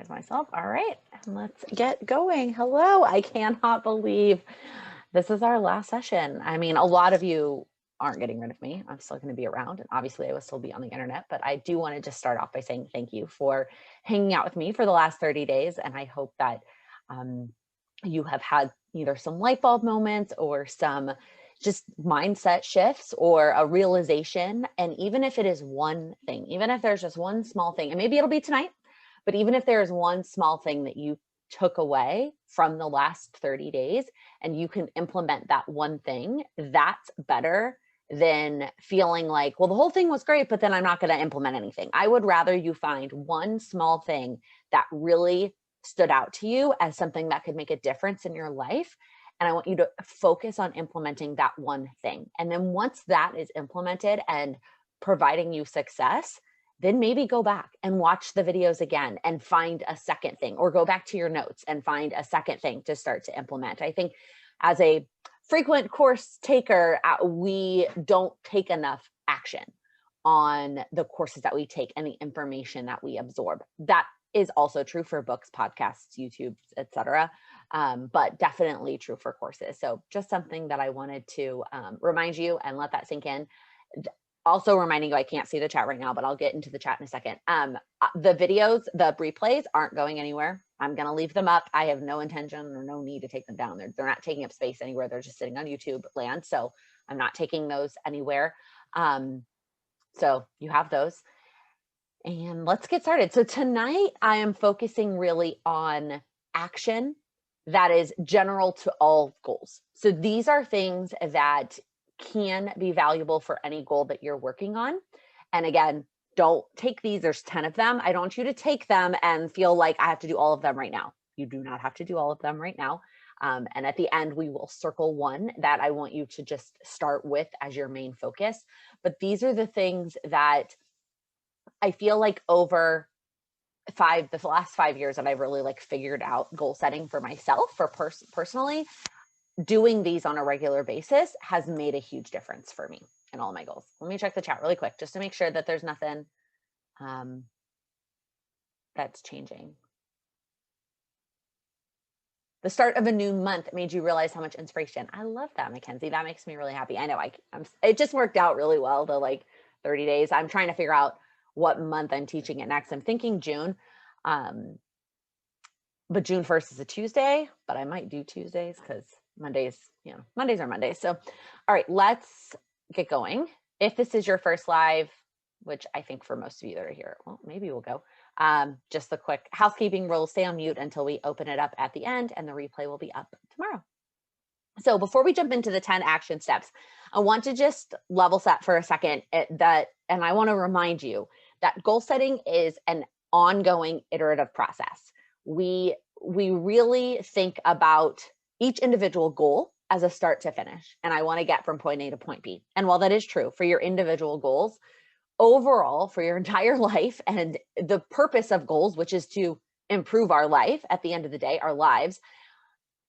minimize myself. All right, and let's get going. Hello, I cannot believe this is our last session. I mean, a lot of you aren't getting rid of me. I'm still going to be around, and obviously I will still be on the internet, but I do want to just start off by saying thank you for hanging out with me for the last 30 days. And I hope that you have had either some light bulb moments or some just mindset shifts or a realization. And even if it is one thing, even if there's just one small thing, and maybe it'll be tonight, but even if there's one small thing that you took away from the last 30 days and you can implement that one thing, that's better than feeling like, well, the whole thing was great, but then I'm not going to implement anything. I would rather you find one small thing that really stood out to you as something that could make a difference in your life. And I want you to focus on implementing that one thing. And then once that is implemented and providing you success, then maybe go back and watch the videos again and find a second thing, or go back to your notes and find a second thing to start to implement. I think as a frequent course taker, we don't take enough action on the courses that we take and the information that we absorb. That is also true for books, podcasts, YouTube, etc., but definitely true for courses. So just something that I wanted to remind you and let that sink in. Also reminding you, I can't see the chat right now, but I'll get into the chat in a second. The videos, the replays aren't going anywhere. I'm going to leave them up. I have no intention or no need to take them down. They're not taking up space anywhere. They're just sitting on YouTube land. So I'm not taking those anywhere. So you have those. And let's get started. So tonight I am focusing really on action that is general to all goals. So these are things that can be valuable for any goal that you're working on. And again, don't take these, there's 10 of them. I don't want you to take them and feel like I have to do all of them right now. You do not have to do all of them right now. And at the end, we will circle one that I want you to just start with as your main focus. But these are the things that I feel like over the last 5 years that I've really like figured out goal setting for myself, for personally, doing these on a regular basis has made a huge difference for me in all my goals. Let me check the chat really quick just to make sure that there's nothing that's changing. The start of a new month made you realize how much inspiration. I love that, Mackenzie. That makes me really happy. I know it just worked out really well, the like 30 days. I'm trying to figure out what month I'm teaching it next. I'm thinking June. But June 1st is a Tuesday, but I might do Tuesdays because Mondays are Mondays. So, all right, let's get going. If this is your first live, which I think for most of you that are here, well, maybe we'll go. Just the quick housekeeping rules: stay on mute until we open it up at the end, and the replay will be up tomorrow. So before we jump into the 10 action steps, I want to just level set for a second and I want to remind you that goal setting is an ongoing iterative process. We really think about each individual goal as a start to finish. And I want to get from point A to point B. And while that is true for your individual goals, overall for your entire life, and the purpose of goals, which is to improve our life at the end of the day, our lives,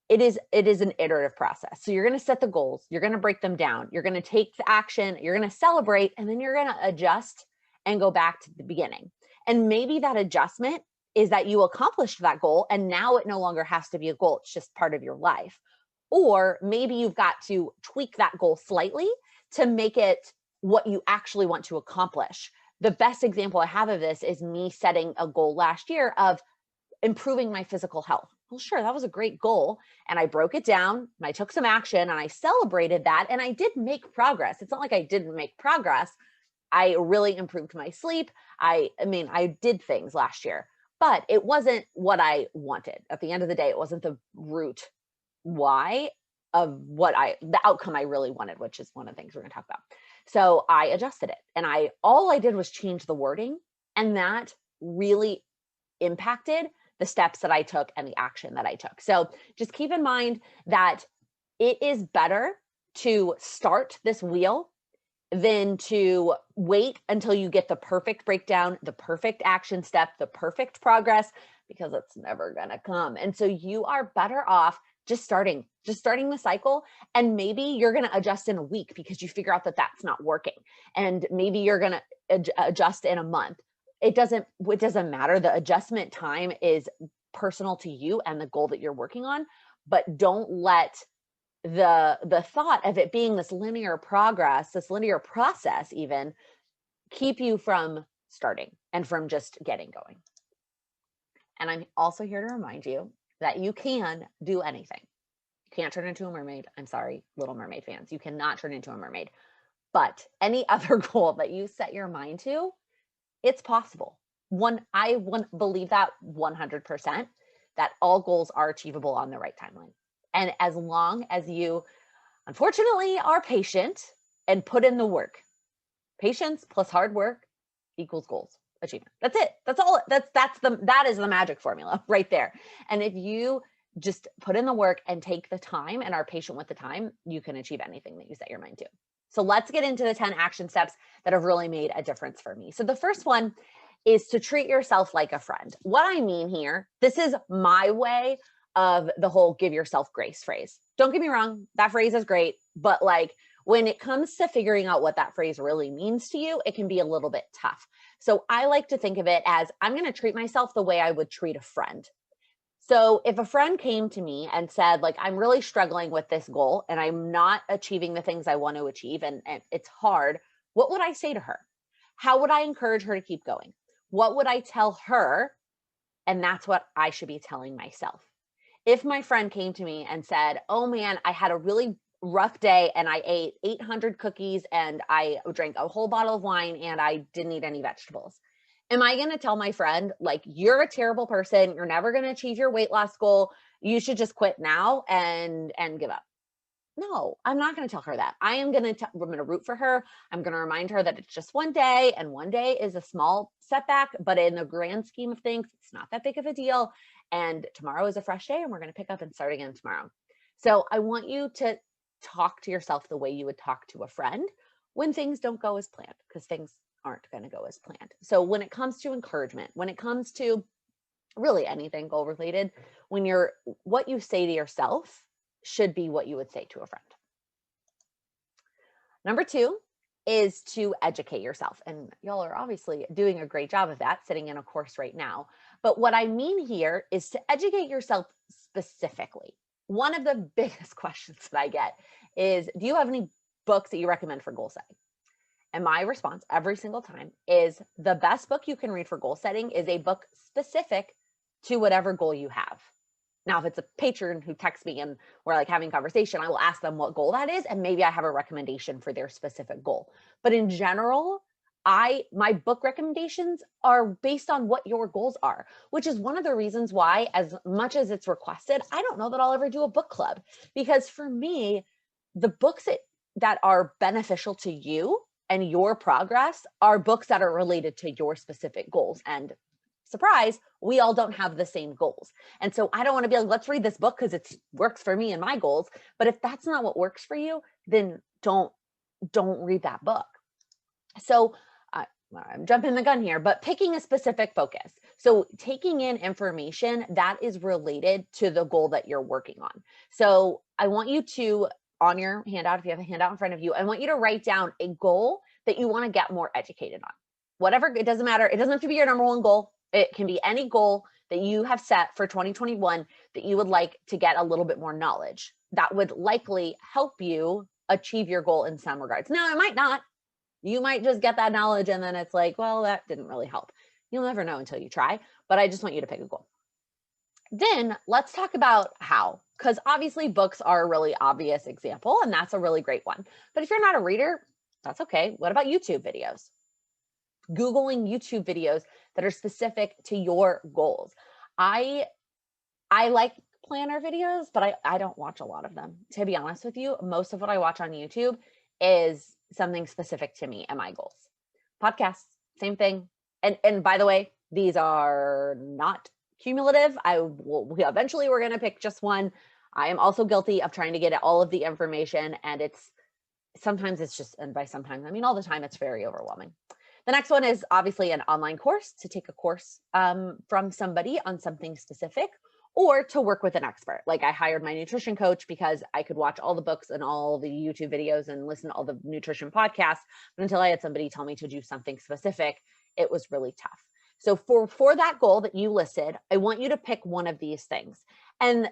it is an iterative process. So you're going to set the goals, you're going to break them down, you're going to take the action, you're going to celebrate, and then you're going to adjust and go back to the beginning. And maybe that adjustment is that you accomplished that goal and now it no longer has to be a goal. It's just part of your life. Or maybe you've got to tweak that goal slightly to make it what you actually want to accomplish. The best example I have of this is me setting a goal last year of improving my physical health. Well, sure, that was a great goal. And I broke it down and I took some action and I celebrated that. And I did make progress. It's not like I didn't make progress. I really improved my sleep. I did things last year, but it wasn't what I wanted. At the end of the day, it wasn't the root why of the outcome I really wanted, which is one of the things we're going to talk about. So I adjusted it, and all I did was change the wording, and that really impacted the steps that I took and the action that I took. So just keep in mind that it is better to start this wheel than to wait until you get the perfect breakdown, the perfect action step, the perfect progress, because it's never going to come. And so you are better off just starting the cycle. And maybe you're going to adjust in a week because you figure out that that's not working. And maybe you're going to adjust in a month. it doesn't matter. The adjustment time is personal to you and the goal that you're working on, but don't let the thought of it being this linear progress, this linear process even, keep you from starting and from just getting going. And I'm also here to remind you that you can do anything. You can't turn into a mermaid. I'm sorry, Little Mermaid fans. You cannot turn into a mermaid. But any other goal that you set your mind to, it's possible. I believe that 100%, that all goals are achievable on the right timeline. And as long as you, unfortunately, are patient and put in the work. Patience plus hard work equals goals achievement. That's it. That's all. That is the magic formula right there. And if you just put in the work and take the time and are patient with the time, you can achieve anything that you set your mind to. So let's get into the 10 action steps that have really made a difference for me. So the first one is to treat yourself like a friend. What I mean here, this is my way of the whole give yourself grace phrase. Don't get me wrong, that phrase is great, but like when it comes to figuring out what that phrase really means to you, it can be a little bit tough. So I like to think of it as I'm going to treat myself the way I would treat a friend. So if a friend came to me and said, like, I'm really struggling with this goal and I'm not achieving the things I want to achieve and it's hard, what would I say to her? How would I encourage her to keep going? What would I tell her? And that's what I should be telling myself. If my friend came to me and said, oh man, I had a really rough day and I ate 800 cookies and I drank a whole bottle of wine and I didn't eat any vegetables. Am I going to tell my friend, like, you're a terrible person, you're never going to achieve your weight loss goal, you should just quit now and give up? No, I'm not going to tell her that. I'm going to root for her. I'm going to remind her that it's just one day and one day is a small setback, but in the grand scheme of things, it's not that big of a deal. And tomorrow is a fresh day and we're going to pick up and start again tomorrow. So I want you to talk to yourself the way you would talk to a friend when things don't go as planned, because things aren't going to go as planned. So when it comes to encouragement, when it comes to really anything goal related, what you say to yourself should be what you would say to a friend. Number 2 is to educate yourself. And y'all are obviously doing a great job of that, sitting in a course right now. But what I mean here is to educate yourself specifically. One of the biggest questions that I get is, do you have any books that you recommend for goal setting? And my response every single time is the best book you can read for goal setting is a book specific to whatever goal you have. Now, if it's a patron who texts me and we're like having conversation, I will ask them what goal that is, and maybe I have a recommendation for their specific goal. But in general, my book recommendations are based on what your goals are, which is one of the reasons why, as much as it's requested, I don't know that I'll ever do a book club, because for me, the books that are beneficial to you and your progress are books that are related to your specific goals. And surprise, we all don't have the same goals. And so I don't want to be like, let's read this book because it works for me and my goals. But if that's not what works for you, then don't read that book. So I'm jumping the gun here, but picking a specific focus. So taking in information that is related to the goal that you're working on. So I want you to, on your handout, if you have a handout in front of you, I want you to write down a goal that you want to get more educated on. Whatever, it doesn't matter. It doesn't have to be your number one goal. It can be any goal that you have set for 2021 that you would like to get a little bit more knowledge. That would likely help you achieve your goal in some regards. Now, it might not. You might just get that knowledge and then it's like, well, that didn't really help. You'll never know until you try, but I just want you to pick a goal. Then let's talk about how, because obviously books are a really obvious example, and that's a really great one. But if you're not a reader, that's okay. What about YouTube videos? Googling YouTube videos that are specific to your goals. I like planner videos, but I don't watch a lot of them. To be honest with you, most of what I watch on YouTube is something specific to me and my goals. Podcasts, same thing. And by the way, these are not cumulative. Eventually we're going to pick just one. I am also guilty of trying to get at all of the information, and sometimes it's just, and by sometimes I mean all the time, it's very overwhelming. The next one is obviously an online course, to take a course from somebody on something specific, or to work with an expert. Like I hired my nutrition coach because I could watch all the books and all the YouTube videos and listen to all the nutrition podcasts. But until I had somebody tell me to do something specific, it was really tough. So for that goal that you listed, I want you to pick one of these things. And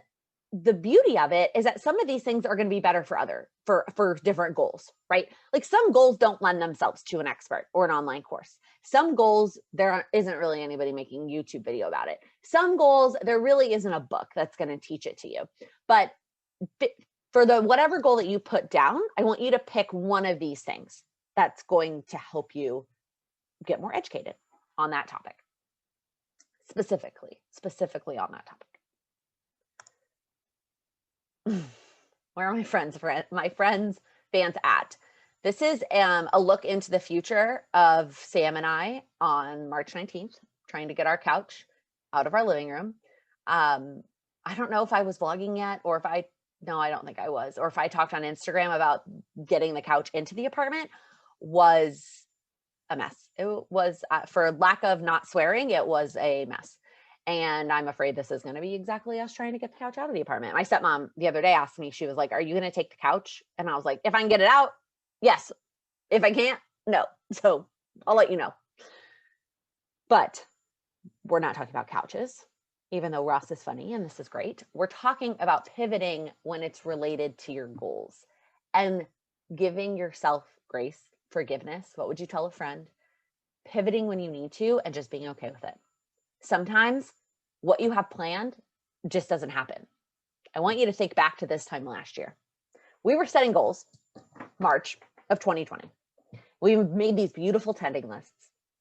the beauty of it is that some of these things are going to be better for different goals, right? Like some goals don't lend themselves to an expert or an online course. Some goals, there isn't really anybody making a YouTube video about it. Some goals, there really isn't a book that's going to teach it to you. But for the whatever goal that you put down, I want you to pick one of these things that's going to help you get more educated on that topic. Specifically on that topic. Where are my friends fans at? This is a look into the future of Sam and I on March 19th, trying to get our couch out of our living room. I don't know if I was vlogging yet, or no, I don't think I was, or if I talked on Instagram about getting the couch into the apartment. Was a mess. It was, for lack of not swearing, it was a mess. And I'm afraid this is going to be exactly us trying to get the couch out of the apartment. My stepmom the other day asked me, she was like, are you going to take the couch? And I was like, if I can get it out, yes. If I can't, no. So I'll let you know. But we're not talking about couches, even though Ross is funny and this is great. We're talking about pivoting when it's related to your goals and giving yourself grace, forgiveness. What would you tell a friend? Pivoting when you need to and just being okay with it. Sometimes what you have planned just doesn't happen. I want you to think back to this time last year. We were setting goals, March of 2020. We made these beautiful tending lists.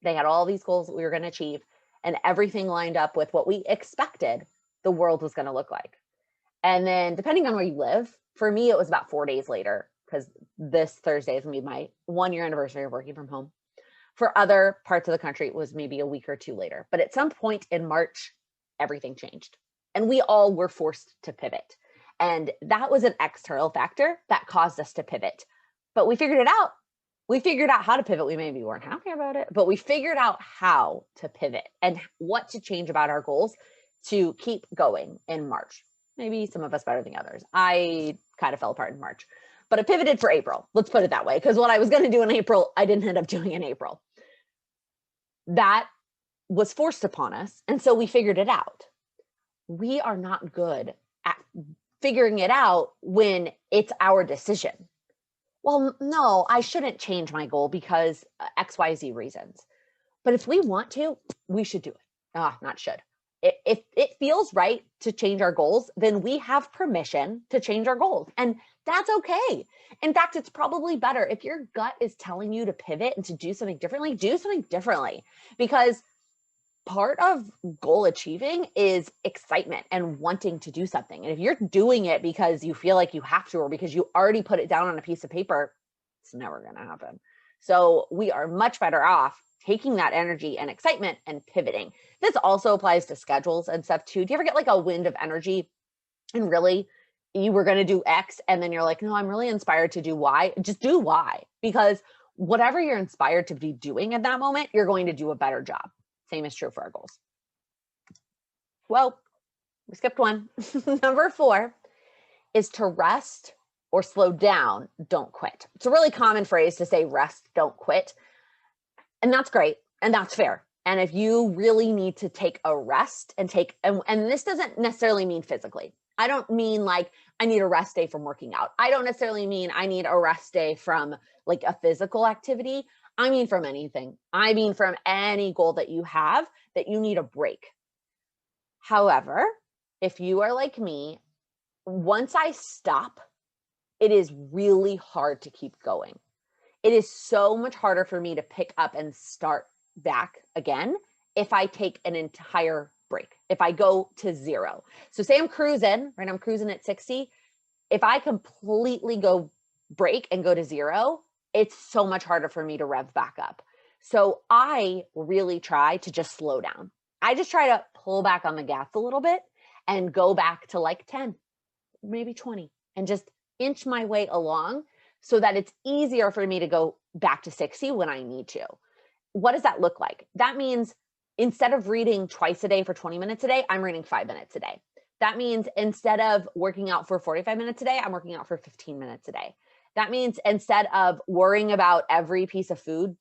They had all these goals that we were going to achieve, and everything lined up with what we expected the world was going to look like. And then depending on where you live, for me, it was about 4 days later, because this Thursday is going to be my 1-year anniversary of working from home. For other parts of the country, it was maybe a week or two later. But at some point in March, everything changed. And we all were forced to pivot. And that was an external factor that caused us to pivot. But we figured it out. We figured out how to pivot. We maybe weren't happy about it, but we figured out how to pivot and what to change about our goals to keep going in March. Maybe some of us better than others. I kind of fell apart in March, but I pivoted for April. Let's put it that way, because what I was going to do in April, I didn't end up doing in April. That was forced upon us. And so we figured it out. We are not good at figuring it out when it's our decision. Well, no, I shouldn't change my goal because XYZ reasons. But if we want to, we should do it. Not should. If it feels right to change our goals, then we have permission to change our goals. And that's okay. In fact, it's probably better if your gut is telling you to pivot and to do something differently, do something differently. Because part of goal achieving is excitement and wanting to do something. And if you're doing it because you feel like you have to, or because you already put it down on a piece of paper, it's never going to happen. So we are much better off taking that energy and excitement and pivoting. This also applies to schedules and stuff too. Do you ever get like a wind of energy and really you were going to do X and then you're like, no, I'm really inspired to do Y? Just do Y, because whatever you're inspired to be doing at that moment, you're going to do a better job. Same is true for our goals. Well, we skipped one. Number 4 is to rest or slow down, don't quit. It's a really common phrase to say rest, don't quit. And that's great. And that's fair. And if you really need to take a rest and this doesn't necessarily mean physically. I don't mean like I need a rest day from working out. I don't necessarily mean I need a rest day from like a physical activity. I mean from anything. I mean from any goal that you have that you need a break. However, if you are like me, once I stop, it is really hard to keep going. It is so much harder for me to pick up and start back again if I take an entire break, if I go to 0. So say I'm cruising, right? I'm cruising at 60. If I completely go break and go to 0, it's so much harder for me to rev back up. So I really try to just slow down. I just try to pull back on the gas a little bit and go back to like 10, maybe 20, and just inch my way along so that it's easier for me to go back to 60 when I need to. What does that look like? That means instead of reading twice a day for 20 minutes a day, I'm reading 5 minutes a day. That means instead of working out for 45 minutes a day, I'm working out for 15 minutes a day. That means instead of worrying about every piece of food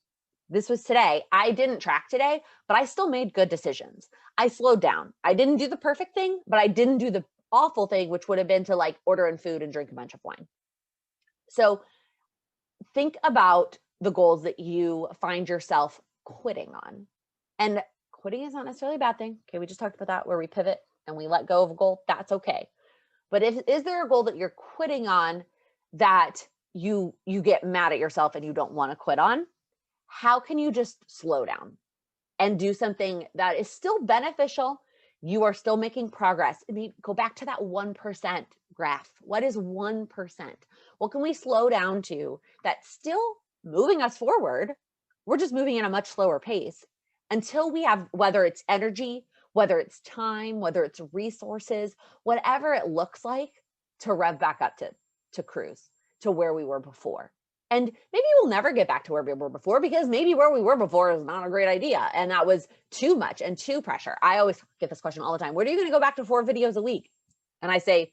This was today. I didn't track today, but I still made good decisions. I slowed down. I didn't do the perfect thing, but I didn't do the awful thing, which would have been to like order in food and drink a bunch of wine. So think about the goals that you find yourself quitting on. And quitting is not necessarily a bad thing. Okay, we just talked about that, where we pivot and we let go of a goal. That's okay. But is there a goal that you're quitting on that you get mad at yourself and you don't want to quit on? How can you just slow down and do something that is still beneficial? You are still making progress. I mean, go back to that 1% graph. What is 1%? What can we slow down to that's still moving us forward? We're just moving at a much slower pace until we have, whether it's energy, whether it's time, whether it's resources, whatever it looks like, to rev back up to cruise to where we were before. And maybe we'll never get back to where we were before, because maybe where we were before is not a great idea. And that was too much and too pressure. I always get this question all the time. Where are you going to go back to 4 videos a week? And I say,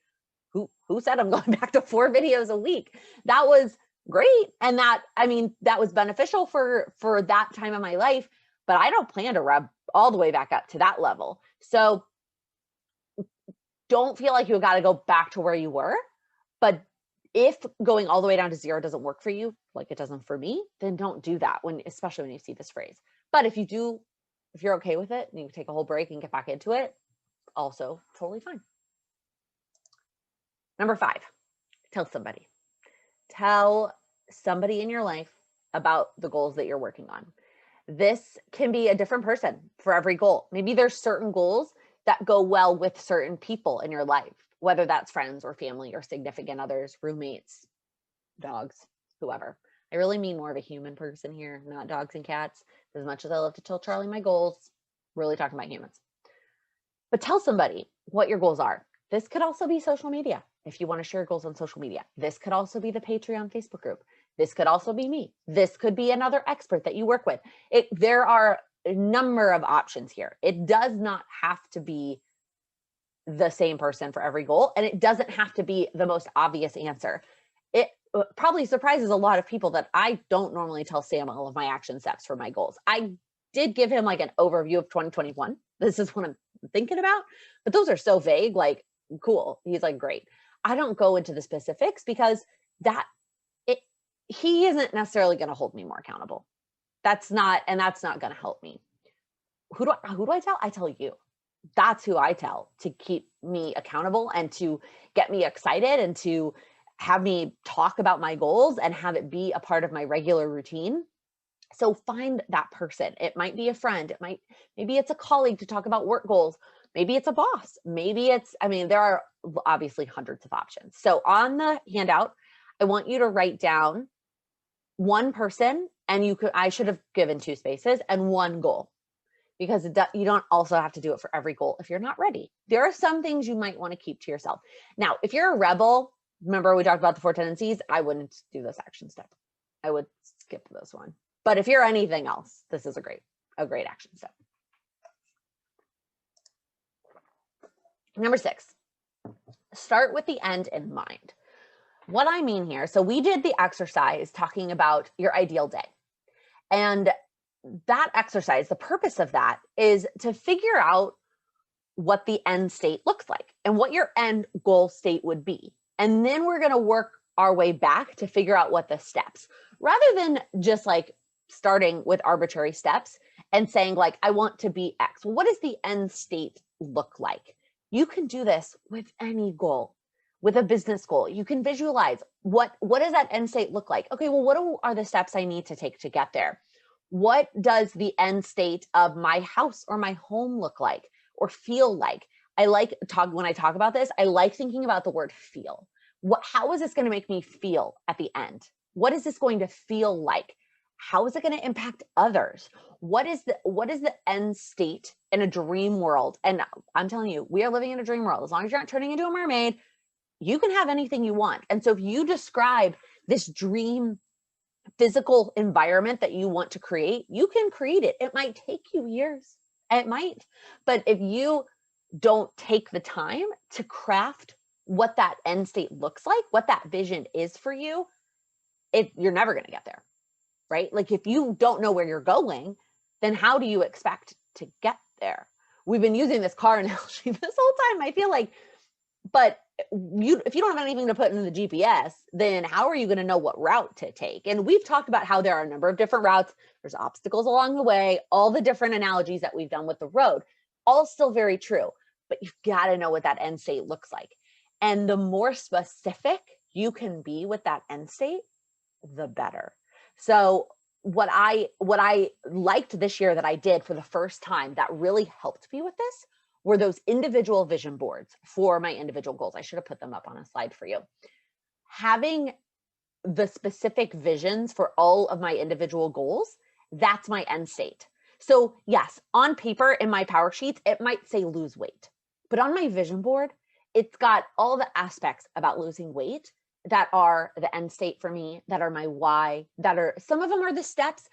who said I'm going back to 4 videos a week? That was great. And that, I mean, that was beneficial for that time of my life, but I don't plan to rev all the way back up to that level. So don't feel like you got to go back to where you were. But if going all the way down to 0 doesn't work for you, like it doesn't for me, then don't do that, especially when you see this phrase. But if you're okay with it and you take a whole break and get back into it, also totally fine. Number 5, tell somebody. Tell somebody in your life about the goals that you're working on. This can be a different person for every goal. Maybe there's certain goals that go well with certain people in your life, whether that's friends or family or significant others, roommates, dogs, whoever. I really mean more of a human person here, not dogs and cats. As much as I love to tell Charlie my goals, really talking about humans. But tell somebody what your goals are. This could also be social media. If you want to share goals on social media, this could also be the Patreon Facebook group. This could also be me. This could be another expert that you work with. There are a number of options here. It does not have to be the same person for every goal, and it doesn't have to be the most obvious answer. It probably surprises a lot of people that I don't normally tell Sam all of my action steps for my goals. I did give him like an overview of 2021. This is what I'm thinking about, but those are so vague, like, cool. He's like, great. I don't go into the specifics because he isn't necessarily going to hold me more accountable. That's not going to help me. Who do I tell? I tell you. That's who I tell to keep me accountable and to get me excited and to have me talk about my goals and have it be a part of my regular routine. So find that person. It might be a friend. Maybe it's a colleague to talk about work goals. Maybe it's a boss. Maybe there are obviously hundreds of options. So on the handout, I want you to write down one person, and I should have given 2 spaces, and 1 goal, because you don't also have to do it for every goal if you're not ready. There are some things you might want to keep to yourself. Now, if you're a rebel, remember we talked about the 4 tendencies, I wouldn't do this action step. I would skip this one. But if you're anything else, this is a great action step. Number 6, start with the end in mind. What I mean here, so we did the exercise talking about your ideal day. And that exercise, the purpose of that is to figure out what the end state looks like and what your end goal state would be. And then we're going to work our way back to figure out what the steps, rather than just like starting with arbitrary steps and saying like, I want to be X. Well, what does the end state look like? You can do this with any goal. With a business goal, you can visualize what does that end state look like? Okay, well, what are the steps I need to take to get there? What does the end state of my house or my home look like or feel like? When I talk about this, I like thinking about the word feel. How is this going to make me feel at the end? What is this going to feel like? How is it going to impact others? What is the end state in a dream world? And I'm telling you, we are living in a dream world. As long as you're not turning into a mermaid, you can have anything you want. And so if you describe this dream physical environment that you want to create, you can create it. It might take you years. It might. But if you don't take the time to craft what that end state looks like, what that vision is for you, you're never going to get there. right? Like if you don't know where you're going, then how do you expect to get there? We've been using this car analogy this whole time, I feel like, but if you don't have anything to put in the GPS, then how are you going to know what route to take? And we've talked about how there are a number of different routes. There's obstacles along the way, all the different analogies that we've done with the road, all still very true, but you've got to know what that end state looks like. And the more specific you can be with that end state, the better. So what I liked this year that I did for the first time that really helped me with this were those individual vision boards for my individual goals. I should have put them up on a slide for you. Having the specific visions for all of my individual goals, that's my end state. So yes, on paper in my power sheets, it might say lose weight, but on my vision board, it's got all the aspects about losing weight that are the end state for me, that are my why, that are, some of them are the steps,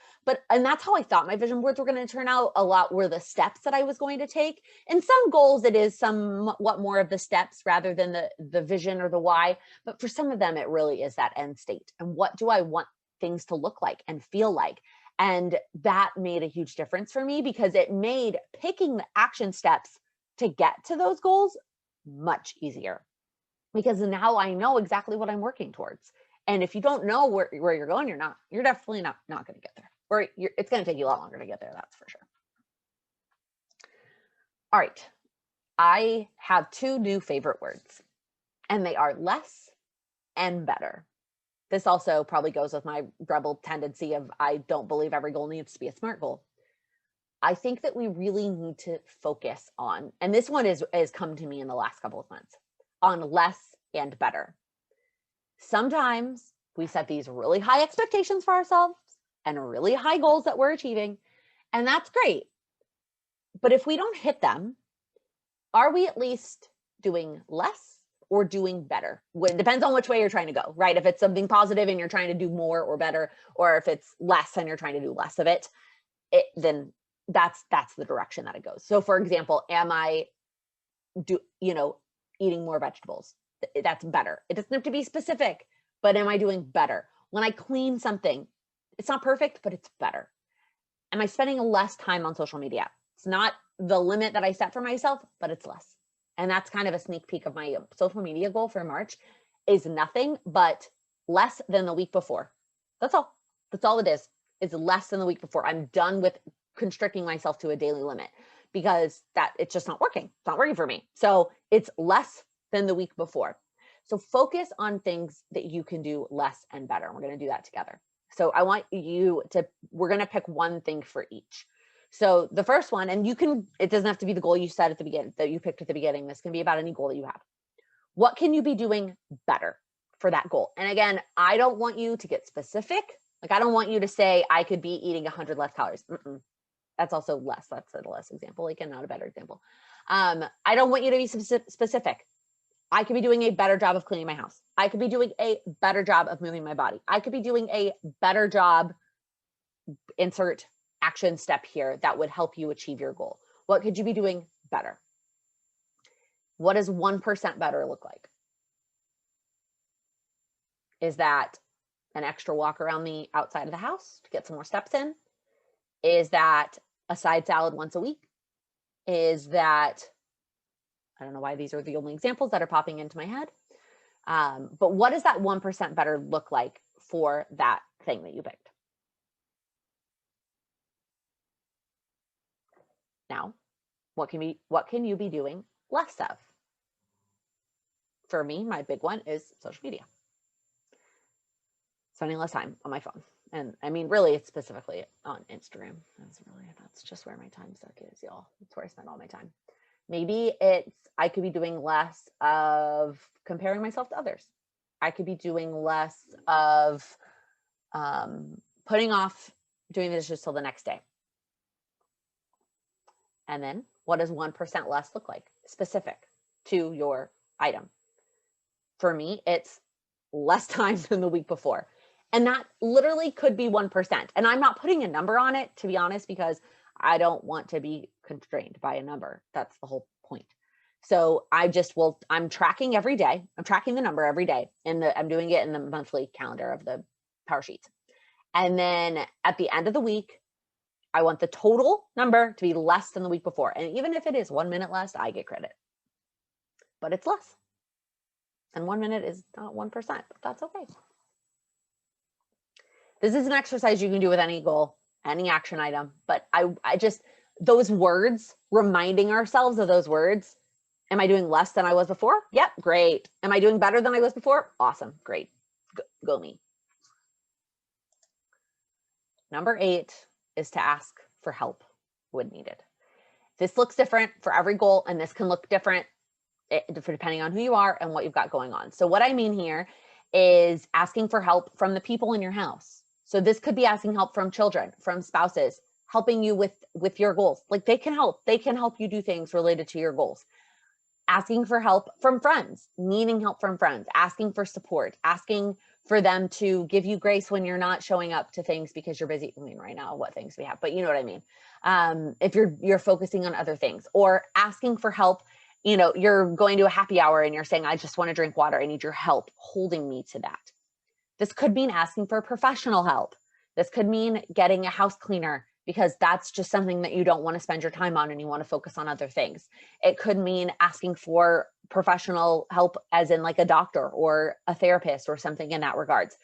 and that's how I thought my vision boards were going to turn out. A lot were the steps that I was going to take. In some goals, it is somewhat more of the steps rather than the vision or the why. But for some of them, it really is that end state. And what do I want things to look like and feel like? And that made a huge difference for me because it made picking the action steps to get to those goals much easier. Because now I know exactly what I'm working towards. And if you don't know where you're going, you're definitely not going to get there. Or it's going to take you a lot longer to get there, that's for sure. All right. I have two new favorite words, and they are less and better. This also probably goes with my rebel tendency of I don't believe every goal needs to be a SMART goal. I think that we really need to focus on, and this one has come to me in the last couple of months, on less and better. Sometimes we set these really high expectations for ourselves and really high goals that we're achieving, and that's great. But if we don't hit them, are we at least doing less or doing better? It depends on which way you're trying to go, right? If it's something positive and you're trying to do more or better, or if it's less and you're trying to do less of it, then that's the direction that it goes. So for example, am I eating more vegetables? That's better. It doesn't have to be specific, but am I doing better? When I clean something, it's not perfect, but it's better. Am I spending less time on social media? It's not the limit that I set for myself, but it's less. And that's kind of a sneak peek of my social media goal for March is nothing but less than the week before. That's all. That's all it is. It's less than the week before. I'm done with constricting myself to a daily limit because it's just not working. It's not working for me. So it's less than the week before. So focus on things that you can do less and better. And we're going to do that together. So I want we're going to pick one thing for each. So the first one, and it doesn't have to be the goal you set at the beginning, that you picked at the beginning. This can be about any goal that you have. What can you be doing better for that goal? And again, I don't want you to get specific. Like, I don't want you to say, I could be eating 100 less calories. That's also less. That's a less example. Like, not a better example. I don't want you to be specific. I could be doing a better job of cleaning my house. I could be doing a better job of moving my body. I could be doing a better job, insert action step here that would help you achieve your goal. What could you be doing better? What does 1% better look like? Is that an extra walk around the outside of the house to get some more steps in? Is that a side salad once a week? Is that, I don't know why these are the only examples that are popping into my head. But what does that 1% better look like for that thing that you picked? Now, what can you be doing less of? For me, my big one is social media. Spending less time on my phone. And I mean, really, it's specifically on Instagram. That's just where my time suck is, y'all. That's where I spend all my time. Maybe I could be doing less of comparing myself to others. I could be doing less of putting off doing the dishes till the next day. And then what does 1% less look like? Specific to your item. For me, it's less time than the week before. And that literally could be 1%. And I'm not putting a number on it, to be honest, because I don't want to be constrained by a number. That's the whole point. So I'm tracking every day. I'm tracking the number every day. I'm doing it in the monthly calendar of the power sheets. And then at the end of the week, I want the total number to be less than the week before. And even if it is 1 minute less, I get credit. But it's less. And 1 minute is not 1%, but that's okay. This is an exercise you can do with any goal, any action item. But I just, those words, reminding ourselves of those words. Am I doing less than I was before? Yep, great. Am I doing better than I was before? Awesome, great. Go me. Number 8 is to ask for help when needed. This looks different for every goal, and this can look different depending on who you are and what you've got going on. So what I mean here is asking for help from the people in your house. So this could be asking help from children, from spouses, helping you with your goals. Like they can help you do things related to your goals. Asking for help from friends, needing help from friends, asking for support, asking for them to give you grace when you're not showing up to things because you're busy. I mean, right now, what things we have, but you know what I mean? If you're focusing on other things, or asking for help, you know, you're going to a happy hour and you're saying, I just want to drink water. I need your help holding me to that. This could mean asking for professional help. This could mean getting a house cleaner because that's just something that you don't want to spend your time on and you want to focus on other things. It could mean asking for professional help, as in like a doctor or a therapist or something in that regards.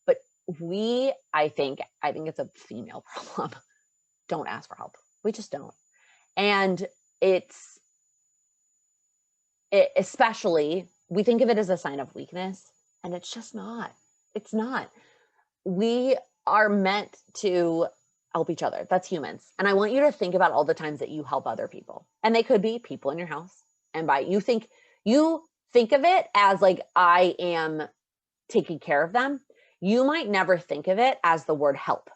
But I think it's a female problem. Don't ask for help. We just don't. And especially, we think of it as a sign of weakness, and it's just not. It's not. We are meant to help each other. That's humans. And I want you to think about all the times that you help other people. And they could be people in your house. And you think of it as like, I am taking care of them. You might never think of it as the word help,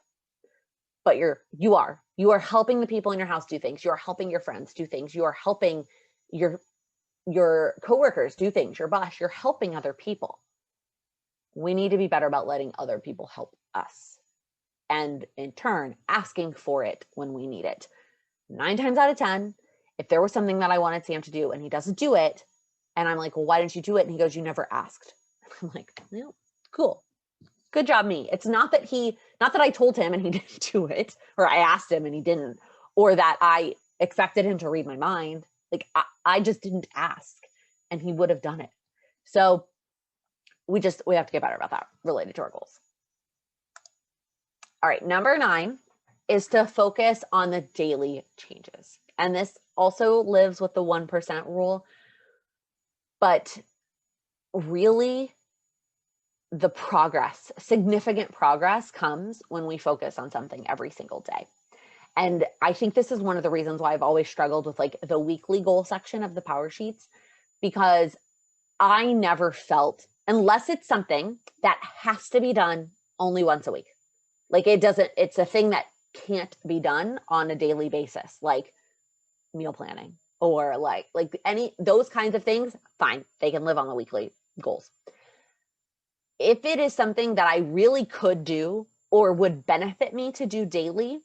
but you are helping the people in your house do things. You're helping your friends do things. You are helping your coworkers do things, your boss. You're helping other people. We need to be better about letting other people help us, and in turn, asking for it when we need it. 9 times out of 10, if there was something that I wanted Sam to do and he doesn't do it, and I'm like, well, why didn't you do it? And he goes, you never asked. I'm like, no, cool. Good job, me. It's not that I told him and he didn't do it, or I asked him and he didn't, or that I expected him to read my mind. Like I just didn't ask and he would have done it. So we have to get better about that related to our goals. All right, number 9 is to focus on the daily changes. And this also lives with the 1% rule, but really the significant progress comes when we focus on something every single day. And I think this is one of the reasons why I've always struggled with like the weekly goal section of the power sheets, because I never felt, unless it's something that has to be done only once a week. Like it's a thing that can't be done on a daily basis, like meal planning or like any, those kinds of things, fine. They can live on the weekly goals. If it is something that I really could do or would benefit me to do daily,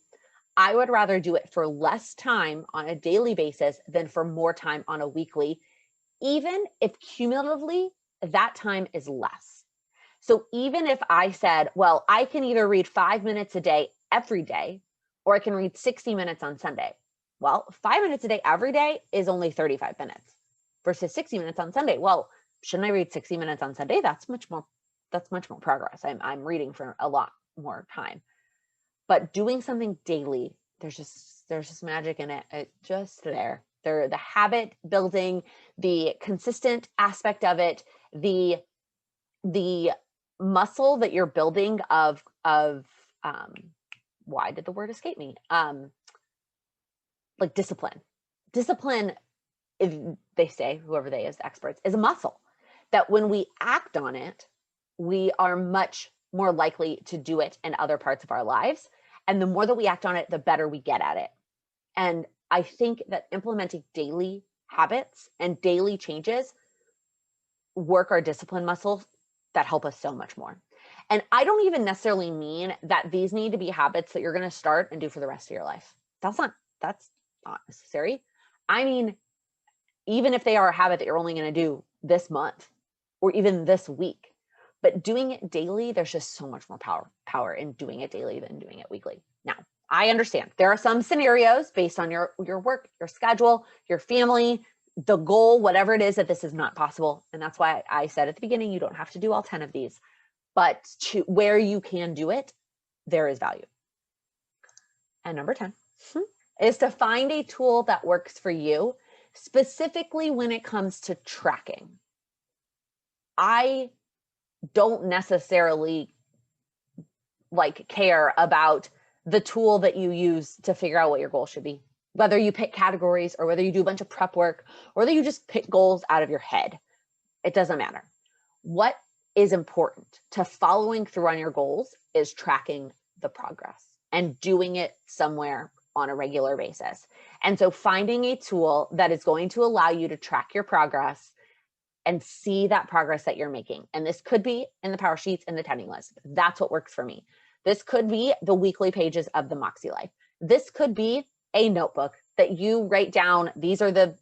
I would rather do it for less time on a daily basis than for more time on a weekly, even if cumulatively that time is less. So even if I said, well, I can either read 5 minutes a day every day, or I can read 60 minutes on Sunday. Well, 5 minutes a day every day is only 35 minutes versus 60 minutes on Sunday. Well, shouldn't I read 60 minutes on Sunday? That's much more progress. I'm reading for a lot more time. But doing something daily, there's just magic in it. It's just there. The habit building, the consistent aspect of it, the muscle that you're building of why did the word escape me? Like discipline. Discipline, if they say, whoever they is, experts, is a muscle that when we act on it, we are much more likely to do it in other parts of our lives. And the more that we act on it, the better we get at it. And I think that implementing daily habits and daily changes work our discipline muscle that help us so much more. And I don't even necessarily mean that these need to be habits that you're going to start and do for the rest of your life. That's not necessary. I mean, even if they are a habit that you're only going to do this month or even this week, But doing it daily, there's just so much more power in doing it daily than doing it weekly. Now, I understand there are some scenarios based on your work, your schedule, your family, the goal, whatever it is, that this is not possible. And that's why I said at the beginning, you don't have to do all 10 of these, but where you can do it, there is value. And number 10 is to find a tool that works for you, specifically when it comes to tracking. I don't necessarily care about the tool that you use to figure out what your goal should be, whether you pick categories or whether you do a bunch of prep work or whether you just pick goals out of your head. It doesn't matter. What is important to following through on your goals is tracking the progress and doing it somewhere on a regular basis. And so finding a tool that is going to allow you to track your progress and see that progress that you're making. And this could be in the power sheets and the tending list. That's what works for me. This could be the weekly pages of the Moxie Life. This could be a notebook that you write down. These are the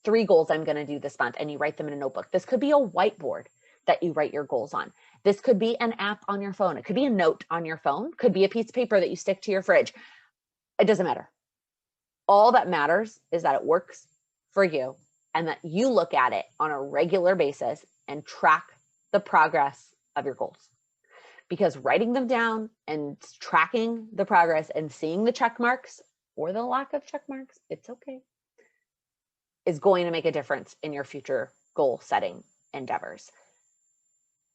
3 goals I'm going to do this month, and you write them in a notebook. This could be a whiteboard that you write your goals on. This could be an app on your phone. It could be a note on your phone. Could be a piece of paper that you stick to your fridge. It doesn't matter. All that matters is that it works for you and that you look at it on a regular basis and track the progress of your goals. Because writing them down and tracking the progress and seeing the check marks or the lack of check marks, it's okay, is going to make a difference in your future goal setting endeavors.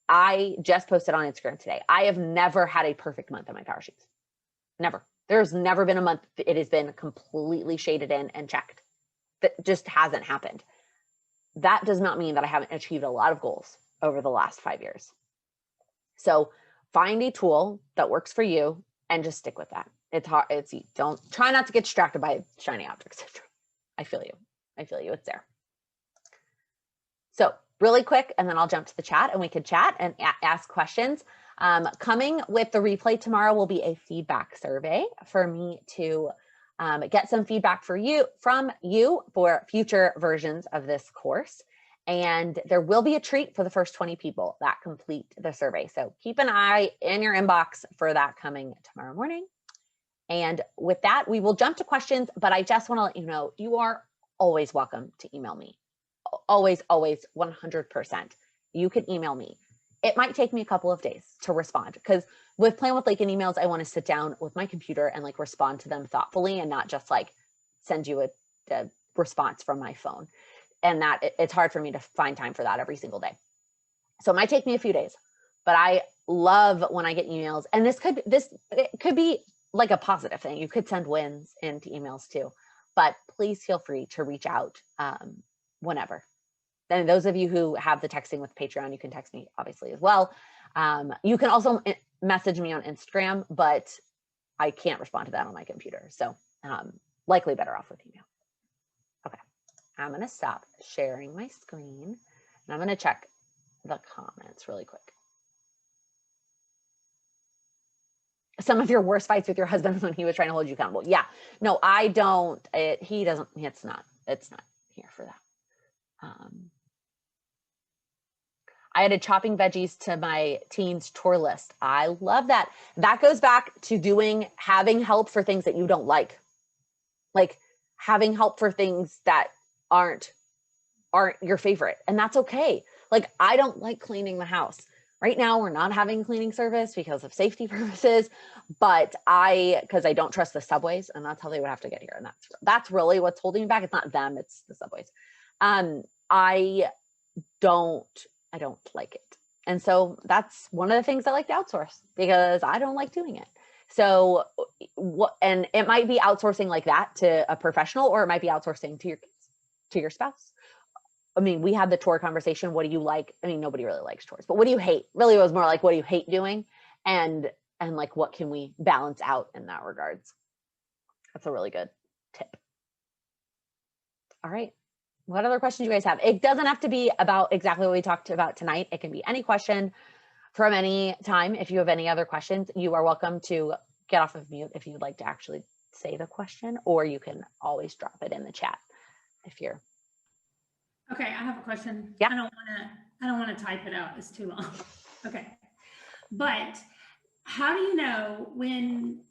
I just posted on Instagram today. I have never had a perfect month on my power sheets. Never. There's never been a month it has been completely shaded in and checked. That just hasn't happened. That does not mean that I haven't achieved a lot of goals over the last 5 years. So find a tool that works for you and just stick with that. It's hard. Don't try not to get distracted by shiny object syndrome. I feel you. It's there. So really quick, and then I'll jump to the chat and we can chat and ask questions. Coming with the replay tomorrow will be a feedback survey for me to get some feedback from you for future versions of this course. And there will be a treat for the first 20 people that complete the survey. So keep an eye in your inbox for that coming tomorrow morning. And with that, we will jump to questions, but I just want to let you know, you are always welcome to email me. Always, 100%. You can email me. It might take me a couple of days to respond because with Plan with Laken emails, I want to sit down with my computer and respond to them thoughtfully and not just send you a response from my phone. And that it's hard for me to find time for that every single day. So it might take me a few days, but I love when I get emails. And it could be a positive thing. You could send wins into emails too, but please feel free to reach out whenever. Then those of you who have the texting with Patreon, you can text me obviously as well. You can also message me on Instagram, but I can't respond to that on my computer. So likely better off with email. Okay, I'm going to stop sharing my screen and I'm going to check the comments really quick. Some of your worst fights with your husband when he was trying to hold you accountable. Yeah, no, I don't. He doesn't. It's not here for that. I added chopping veggies to my teens tour list. I love that. That goes back to having help for things that you don't like having help for things that aren't your favorite. And that's okay. I don't like cleaning the house. Right now, we're not having cleaning service because of safety purposes, but because I don't trust the subways, and that's how they would have to get here. And that's really what's holding me back. It's not them, it's the subways. I don't like it. And so that's one of the things I like to outsource because I don't like doing it. So and it might be outsourcing like that to a professional, or it might be outsourcing to your kids, to your spouse. I mean, we had the chore conversation. What do you like? I mean, nobody really likes chores, but what do you hate? Really, it was more what do you hate doing? And what can we balance out in that regards? That's a really good tip. All right. What other questions do you guys have? It doesn't have to be about exactly what we talked about tonight. It can be any question from any time. If you have any other questions, you are welcome to get off of mute if you'd like to actually say the question, or you can always drop it in the chat if you're. Okay, I have a question. Yeah. I don't want to type it out. It's too long. Okay. But how do you know when,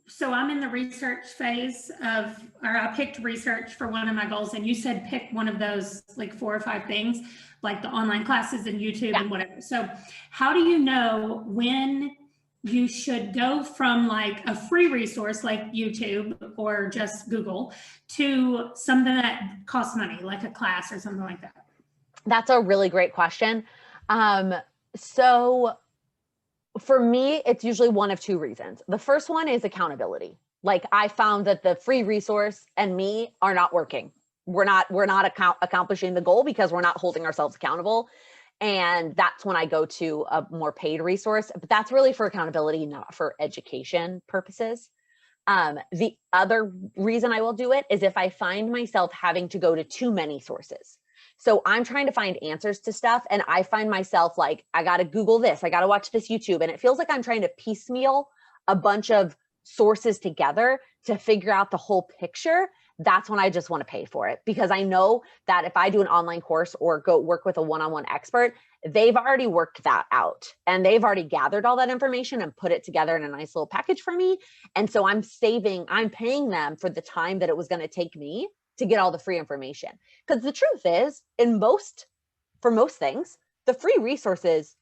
so I'm in the research phase of, or I picked research for one of my goals, and you said pick one of those like 4 or 5 things, like the online classes and YouTube and whatever. So how do you know when you should go from like a free resource like YouTube or just Google to something that costs money, like a class or something like that? That's a really great question. So for me, it's usually one of 2 reasons. The first one is accountability. Like I found that the free resource and me are not working. We're not accomplishing the goal because we're not holding ourselves accountable. And that's when I go to a more paid resource, but that's really for accountability, not for education purposes. The other reason I will do it is if I find myself having to go to too many sources. So I'm trying to find answers to stuff, and I find myself like, I got to Google this, I got to watch this YouTube. And it feels like I'm trying to piecemeal a bunch of sources together to figure out the whole picture. That's when I just want to pay for it, because I know that if I do an online course or go work with a one-on-one expert, they've already worked that out and they've already gathered all that information and put it together in a nice little package for me. And so I'm paying them for the time that it was going to take me to get all the free information. Because the truth is, for most things, the free resources,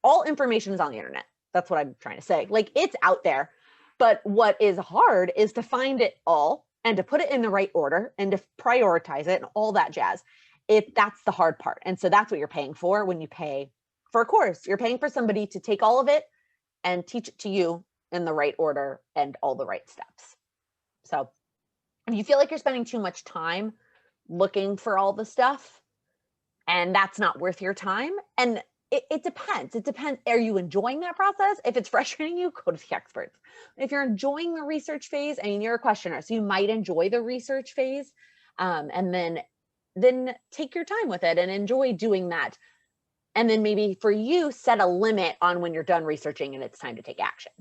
all information is on the internet. That's what I'm trying to say. Like, it's out there. But what is hard is to find it all and to put it in the right order and to prioritize it and all that jazz. That's the hard part. And so that's what you're paying for when you pay for a course. You're paying for somebody to take all of it and teach it to you in the right order and all the right steps. So if you feel like you're spending too much time looking for all the stuff and that's not worth your time, and it depends. It depends. Are you enjoying that process? If it's frustrating you, go to the experts. If you're enjoying the research phase, I mean, you're a questioner, so you might enjoy the research phase, and then take your time with it and enjoy doing that. And then maybe for you, set a limit on when you're done researching and it's time to take action.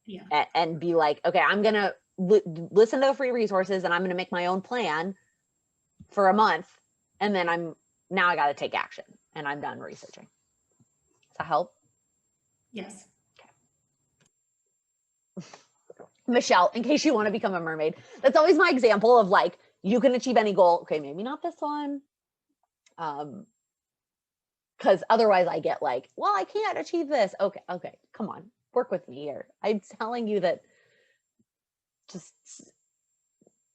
Yeah. And be like, okay, I'm going to listen to the free resources and I'm going to make my own plan for a month. And then now I got to take action and I'm done researching. Does that help? Yes. Okay. Michelle, in case you want to become a mermaid, that's always my example of like, you can achieve any goal. Okay, maybe not this one. Because otherwise I get like, well, I can't achieve this. Okay, come on, work with me here. I'm telling you that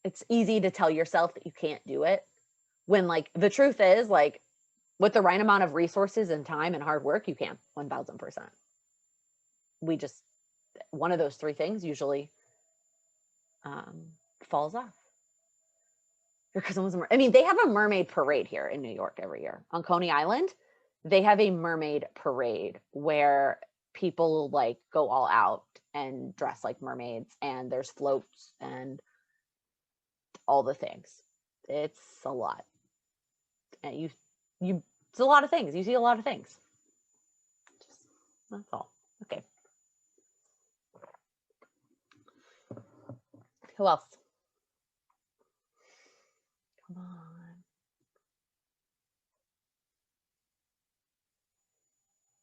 it's easy to tell yourself that you can't do it when like the truth is like with the right amount of resources and time and hard work, you can 1000%. One of those 3 things usually falls off. I mean, they have a mermaid parade here in New York every year on Coney Island. They have a mermaid parade where people like go all out and dress like mermaids, and there's floats and all the things. It's a lot. And it's a lot of things. You see a lot of things. That's all. Okay. Who else? Come on.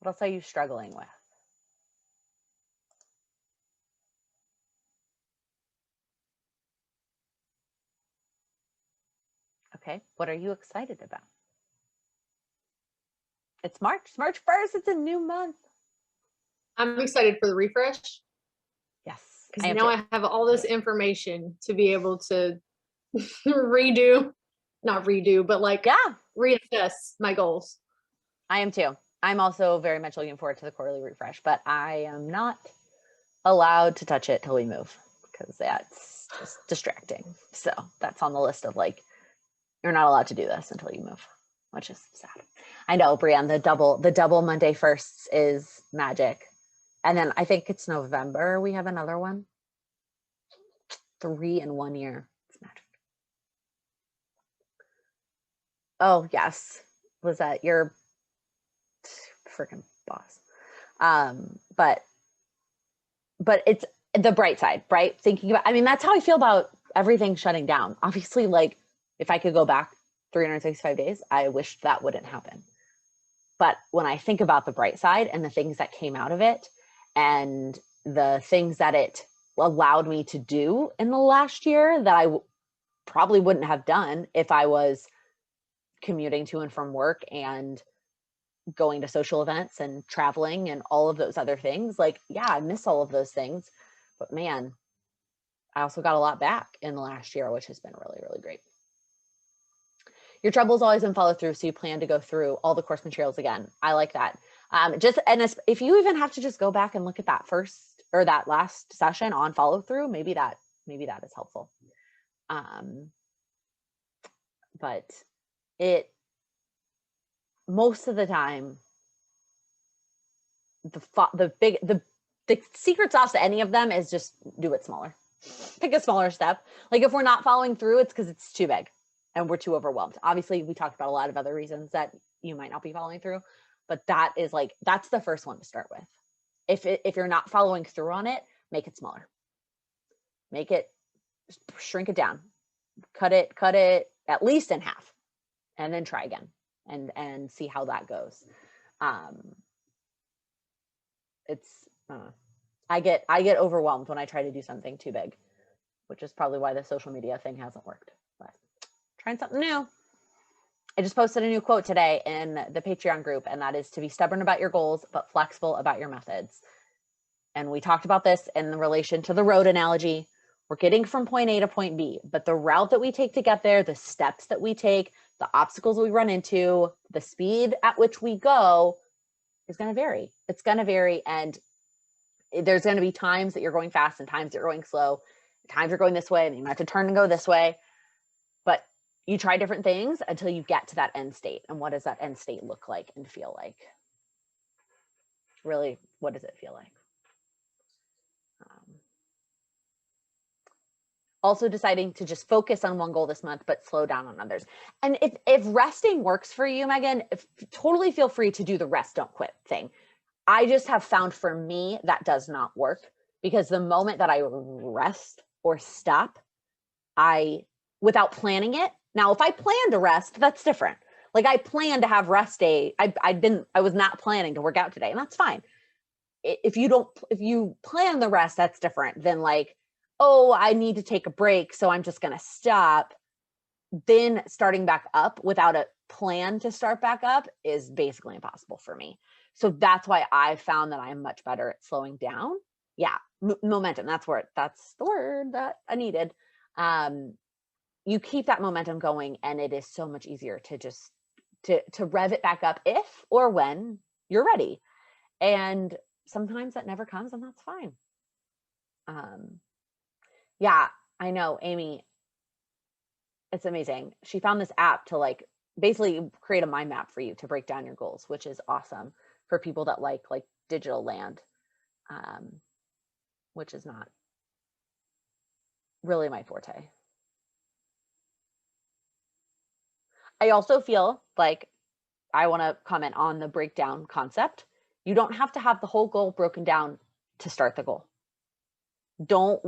What else are you struggling with? Okay. What are you excited about? It's March 1st. It's a new month. I'm excited for the refresh. Yes. Because now I have all this information to be able to not redo, but like reassess my goals. I am too. I'm also very much looking forward to the quarterly refresh, but I am not allowed to touch it till we move because that's just distracting. So that's on the list of like, you're not allowed to do this until you move, which is sad. I know, Brianne, the double Monday firsts is magic. And then I think it's November. We have another one. 3 in 1 year. It's magic. Oh, yes. Was that your freaking boss? But it's the bright side, right? Thinking about, I mean, that's how I feel about everything shutting down. Obviously, like if I could go back 365 days, I wish that wouldn't happen. But when I think about the bright side and the things that came out of it and the things that it allowed me to do in the last year that I probably wouldn't have done if I was commuting to and from work and going to social events and traveling and all of those other things, like, yeah, I miss all of those things, but man, I also got a lot back in the last year, which has been really, really great. Your trouble's always been follow through, so you plan to go through all the course materials again. I like that. If you even have to just go back and look at that first or that last session on follow through, maybe that is helpful. But it, most of the time, the secret sauce to any of them is just do it smaller. Pick a smaller step. Like if we're not following through, it's because it's too big and we're too overwhelmed. Obviously, we talked about a lot of other reasons that you might not be following through, but that's the first one to start with. If you're not following through on it, make it smaller. Shrink it down. Cut it at least in half, and then try again and see how that goes. I get overwhelmed when I try to do something too big, which is probably why the social media thing hasn't worked. But trying something new. I just posted a new quote today in the Patreon group, and that is to be stubborn about your goals, but flexible about your methods. And we talked about this in relation to the road analogy. We're getting from point A to point B, but the route that we take to get there, the steps that we take, the obstacles we run into, the speed at which we go is going to vary. It's going to vary. And there's going to be times that you're going fast and times that you're going slow. Times you're going this way and you might have to turn and go this way. But you try different things until you get to that end state. And what does that end state look like and feel like? Really, what does it feel like? Also deciding to just focus on one goal this month, but slow down on others. And if resting works for you, Megan, totally feel free to do the rest, don't quit thing. I just have found for me that does not work, because the moment that I rest or stop, without planning it. Now, if I plan to rest, that's different. Like I plan to have rest day. I was not planning to work out today, and that's fine. If you plan the rest, that's different than like, oh, I need to take a break, so I'm just going to stop. Then starting back up without a plan to start back up is basically impossible for me. So that's why I found that I'm much better at slowing down. Yeah, momentum. That's the word that I needed. You keep that momentum going, and it is so much easier to just to rev it back up if or when you're ready. And sometimes that never comes, and that's fine. Yeah, I know, Amy. It's amazing. She found this app to like basically create a mind map for you to break down your goals, which is awesome for people that like digital land, which is not really my forte. I also feel like I want to comment on the breakdown concept. You don't have to have the whole goal broken down to start the goal. Don't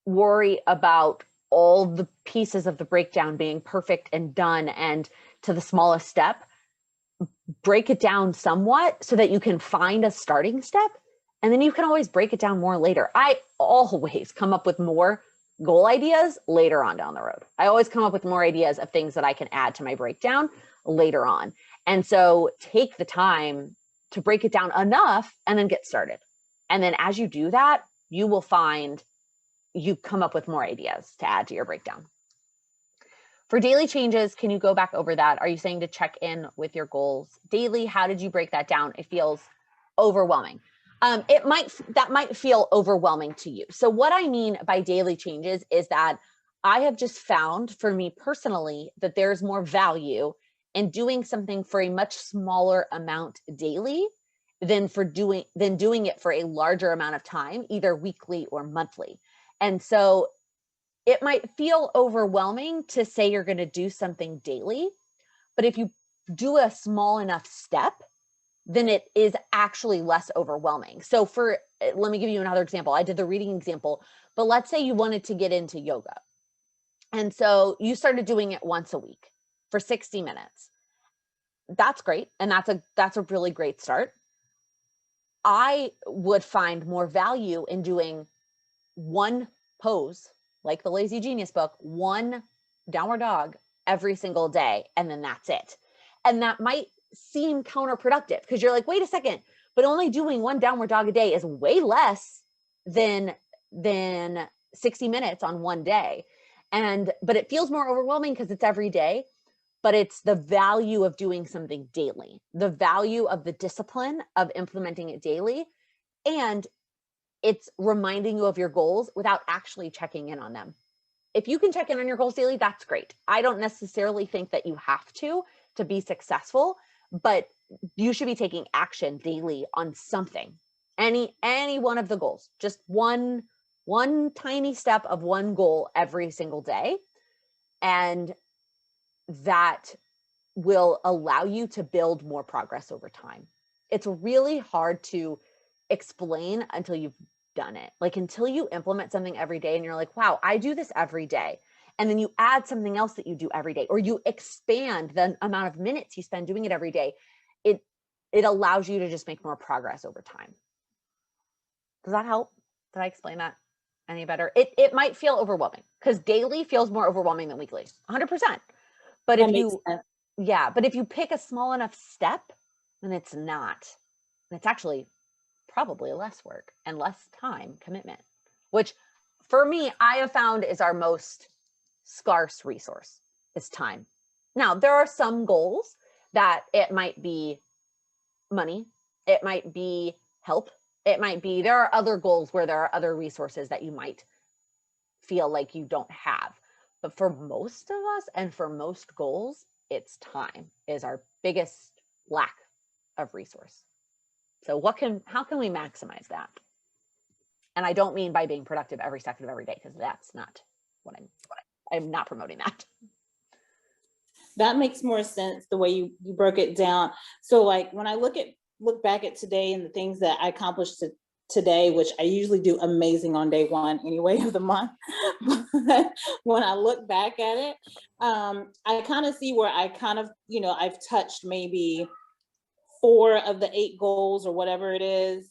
worry about all the pieces of the breakdown being perfect and done and to the smallest step. Break it down somewhat so that you can find a starting step, and then you can always break it down more later. I always come up with more goal ideas later on down the road. I always come up with more ideas of things that I can add to my breakdown later on. And so take the time to break it down enough and then get started. And then as you do that, you will find you come up with more ideas to add to your breakdown. For daily changes, can you go back over that? Are you saying to check in with your goals daily? How did you break that down? It feels overwhelming. That might feel overwhelming to you. So what I mean by daily changes is that I have just found for me personally that there's more value in doing something for a much smaller amount daily than doing it for a larger amount of time, either weekly or monthly. And so it might feel overwhelming to say you're going to do something daily, but if you do a small enough step, then it is actually less overwhelming. So let me give you another example. I did the reading example, but let's say you wanted to get into yoga. And so you started doing it once a week for 60 minutes. that's great. And that's a really great start. I would find more value in doing one pose, like the Lazy Genius book, one downward dog every single day, and then that's it. And that might seem counterproductive because you're like, wait a second, but only doing one downward dog a day is way less than 60 minutes on one day. But it feels more overwhelming because it's every day. But it's the value of doing something daily, the value of the discipline of implementing it daily. And it's reminding you of your goals without actually checking in on them. If you can check in on your goals daily, that's great. I don't necessarily think that you have to be successful, but you should be taking action daily on something. Any one of the goals, just one tiny step of one goal every single day. And that will allow you to build more progress over time. It's really hard to explain until you've done it. Like until you implement something every day and you're like, wow, I do this every day. And then you add something else that you do every day, or you expand the amount of minutes you spend doing it every day. It allows you to just make more progress over time. Does that help? Did I explain that any better? It might feel overwhelming because daily feels more overwhelming than weekly, 100%. But That makes sense. but if you pick a small enough step, then it's not. It's actually probably less work and less time commitment, which for me, I have found is our most scarce resource is time. Now, there are some goals that it might be money, it might be help, there are other goals where there are other resources that you might feel like you don't have. But for most of us and for most goals, it's time is our biggest lack of resource. So how can we maximize that? And I don't mean by being productive every second of every day, because that's not what I'm not promoting that. That makes more sense the way you broke it down. So like when I look back at today and the things that I accomplished today, which I usually do amazing on day one anyway of the month, but when I look back at it, I kind of see where I kind of, I've touched maybe 4 of the 8 goals or whatever it is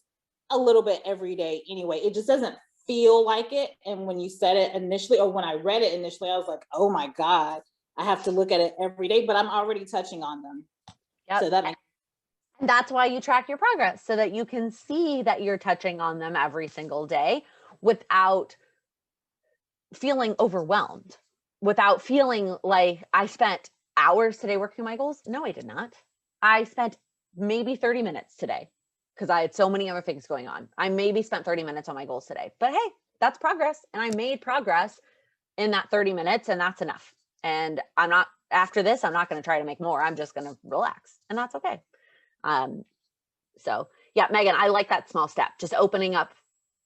a little bit every day anyway. It just doesn't feel like it. And when you said it initially, or when I read it initially, I was like, oh my God, I have to look at it every day, but I'm already touching on them. Yep. So that makes And that's why you track your progress, so that you can see that you're touching on them every single day without feeling overwhelmed, without feeling like I spent hours today working my goals. No, I did not. I spent maybe 30 minutes today because I had so many other things going on. I maybe spent 30 minutes on my goals today, but hey, that's progress. And I made progress in that 30 minutes, and that's enough. And after this, I'm not going to try to make more. I'm just going to relax, and that's okay. So yeah, Megan, I like that small step, just opening up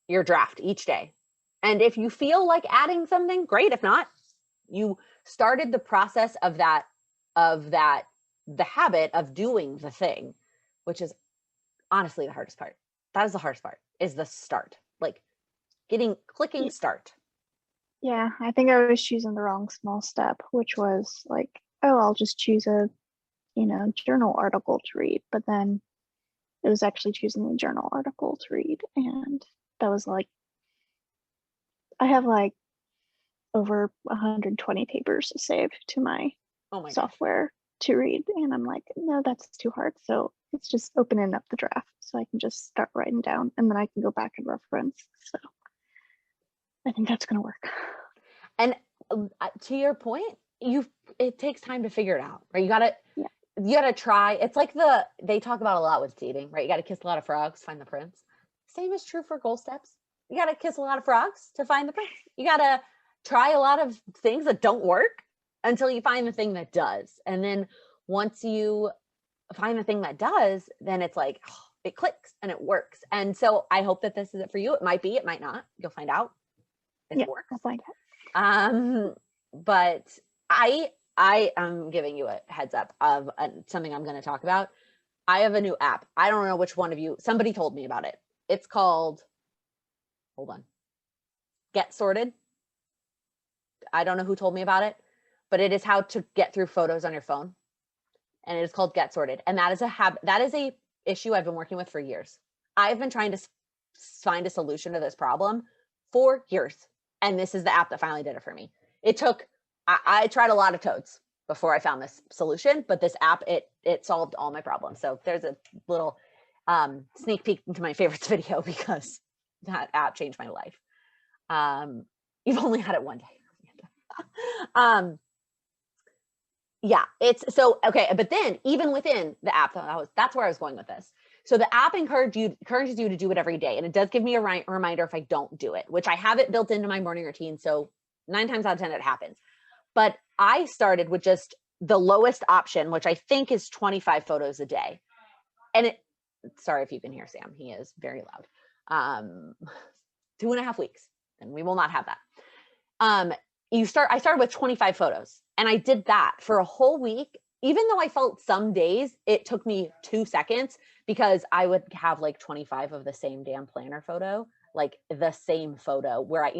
your draft each day. And if you feel like adding something, great. If not, you started the process of the habit of doing the thing, which is honestly the hardest part. That is the hardest part, is the start, like clicking start. Yeah, I think I was choosing the wrong small step, which was like, oh, I'll just choose a, journal article to read. But then it was actually choosing a journal article to read. And that was like, I have like over 120 papers saved to my software to read. And I'm like, no, that's too hard. So it's just opening up the draft so I can just start writing down, and then I can go back and reference. So I think that's going to work. And to your point, it takes time to figure it out, right? You gotta try. It's like they talk about a lot with dating, right? You got to kiss a lot of frogs, find the prince. Same is true for goal steps. You got to kiss a lot of frogs to find the prince. You got to try a lot of things that don't work until you find the thing that does. And then once you find the thing that does, then it's like, it clicks and it works. And so I hope that this is it for you. It might be, it might not. You'll find out if it works. I'll find out. But I am giving you a heads up of something I'm going to talk about. I have a new app. I don't know which one of you, somebody told me about it. It's called, hold on, Get Sorted. I don't know who told me about it, but it is how to get through photos on your phone. and it is called Get Sorted. And that is a issue I've been working with for years. I've been trying to find a solution to this problem for years. And this is the app that finally did it for me. It took, I tried a lot of toads before I found this solution, but this app, it solved all my problems. So there's a little sneak peek into my favorites video, because that app changed my life. You've only had it one day. Yeah, it's so, okay. But then even within the app, that's where I was going with this. So the app encourages you to do it every day. And it does give me a reminder if I don't do it, which I have it built into my morning routine. So 9 times out of 10, it happens. But I started with just the lowest option, which I think is 25 photos a day. And sorry if you can hear Sam, he is very loud. 2.5 weeks, and we will not have that. I started with 25 photos, and I did that for a whole week. Even though I felt some days it took me 2 seconds, because I would have like 25 of the same damn planner photo, like the same photo, where I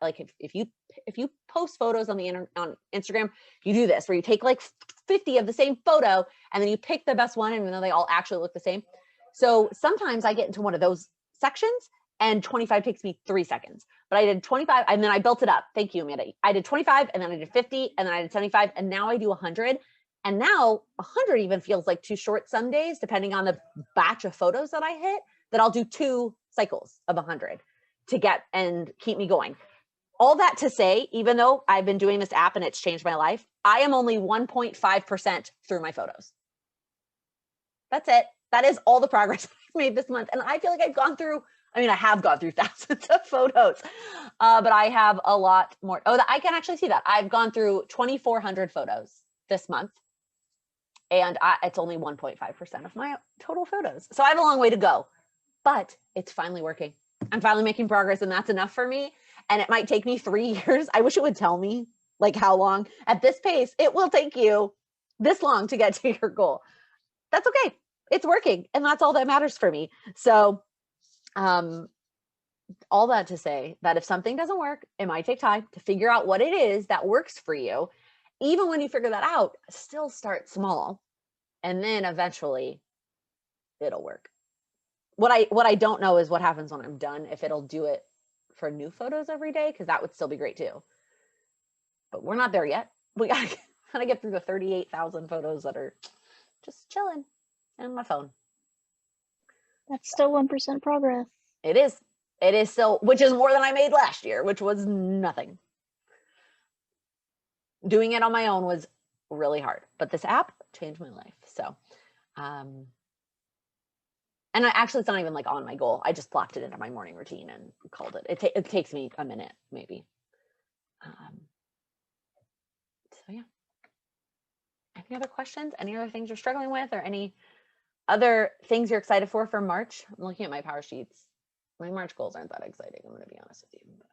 like if you post photos on Instagram, you do this where you take like 50 of the same photo and then you pick the best one, even though they all actually look the same. So sometimes I get into one of those sections and 25 takes me 3 seconds, but I did 25 and then I built it up. Thank you, Amanda. I did 25 and then I did 50 and then I did 75 and now I do 100. And now 100 even feels like too short some days, depending on the batch of photos that I hit, that I'll do 2 cycles of 100 to get and keep me going. All that to say, even though I've been doing this app and it's changed my life, I am only 1.5% through my photos. That's it. That is all the progress I've made this month. And I feel like I have gone through thousands of photos, but I have a lot more. Oh, I can actually see that. I've gone through 2,400 photos this month. And it's only 1.5% of my total photos. So I have a long way to go, but it's finally working. I'm finally making progress, and that's enough for me. And it might take me 3 years. I wish it would tell me like how long. At this pace, it will take you this long to get to your goal. That's okay. It's working. And that's all that matters for me. So all that to say that if something doesn't work, it might take time to figure out what it is that works for you. Even when you figure that out, still start small, and then eventually it'll work. What I don't know is what happens when I'm done, if it'll do it for new photos every day, because that would still be great too. But we're not there yet. We gotta get through the 38,000 photos that are just chilling in my phone. That's still 1% progress. It is still, which is more than I made last year, which was nothing. Doing it on my own was really hard, but this app changed my life. So, and it's not even like on my goal. I just plopped it into my morning routine and called it. It takes me a minute, maybe. So yeah. Any other questions? Any other things you're struggling with, or any other things you're excited for March? I'm looking at my power sheets. My March goals aren't that exciting, I'm going to be honest with you. But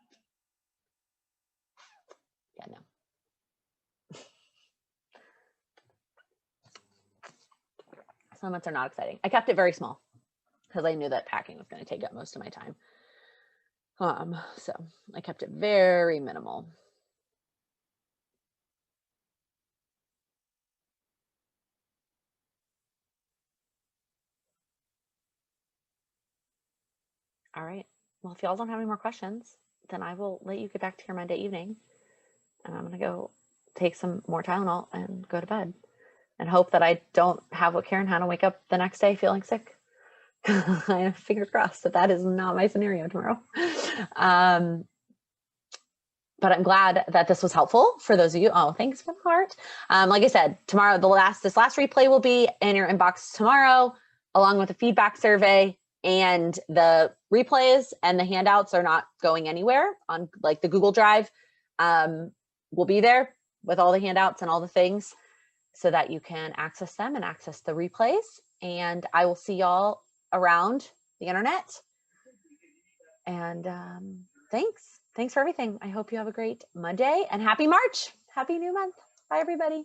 yeah, no. Some months are not exciting. I kept it very small because I knew that packing was going to take up most of my time. So I kept it very minimal. All right. Well, if y'all don't have any more questions, then I will let you get back to your Monday evening. And I'm going to go take some more Tylenol and go to bed and hope that I don't have what Karen had and wake up the next day feeling sick. I have fingers crossed that is not my scenario tomorrow. But I'm glad that this was helpful for those of you. Oh, thanks for the heart. Like I said, tomorrow, this last replay will be in your inbox tomorrow, along with a feedback survey, and the replays and the handouts are not going anywhere on like the Google Drive. Will be there with all the handouts and all the things so that you can access them and access the replays. And I will see y'all around the internet. And thanks for everything. I hope you have a great Monday and happy March. Happy new month. Bye, everybody.